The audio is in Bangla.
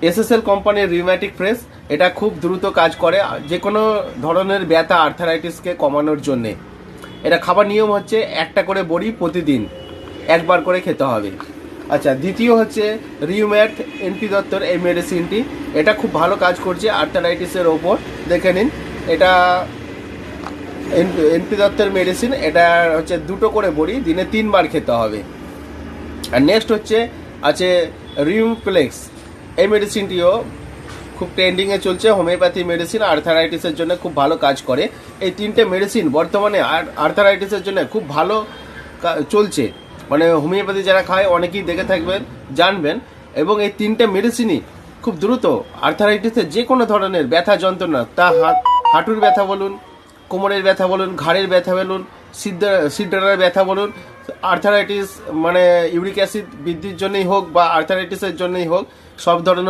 এসএসএল কোম্পানির রিউম্যাটিক প্রেস, এটা খুব দ্রুত কাজ করে যে কোনো ধরনের ব্যথা আর্থারাইটিসকে কমানোর জন্যে। এটা খাবার নিয়ম হচ্ছে একটা করে বড়ি প্রতিদিন একবার করে খেতে হবে। আচ্ছা, দ্বিতীয় হচ্ছে রিউম্যাট এনপি দত্তর এই মেডিসিনটি, এটা খুব ভালো কাজ করছে আর্থারাইটিসের ওপর। দেখে নিন, এটা এনপি দত্তের মেডিসিন, এটা হচ্ছে 2টো করে বড়ি দিনে 3বার খেতে হবে। আর নেক্সট হচ্ছে আছে রিউমপ্লেক্স, এই মেডিসিনটিও খুব ট্রেন্ডিংয়ে চলছে, হোমিওপ্যাথি মেডিসিন, আর্থারাইটিসের জন্য খুব ভালো কাজ করে। এই 3টে মেডিসিন বর্তমানে আর্থারাইটিসের জন্য খুব ভালো চলছে, মানে হোমিওপ্যাথি যারা খায় অনেকেই দেখে থাকবেন, জানবেন। এবং এই 3টে মেডিসিনই খুব দ্রুত আর্থারাইটিসের যে কোনো ধরনের ব্যথা যন্ত্রণা, তা হাঁটুর ব্যথা বলুন, কোমরের ব্যথা বলুন, ঘাড়ের ব্যথা বলুন, সিদ্ধার ব্যথা বলুন, আর্থারাইটিস মানে ইউরিক অ্যাসিড বৃদ্ধির জন্যই হোক বা আর্থারাইটিসের জন্যই হোক, সব ধরনের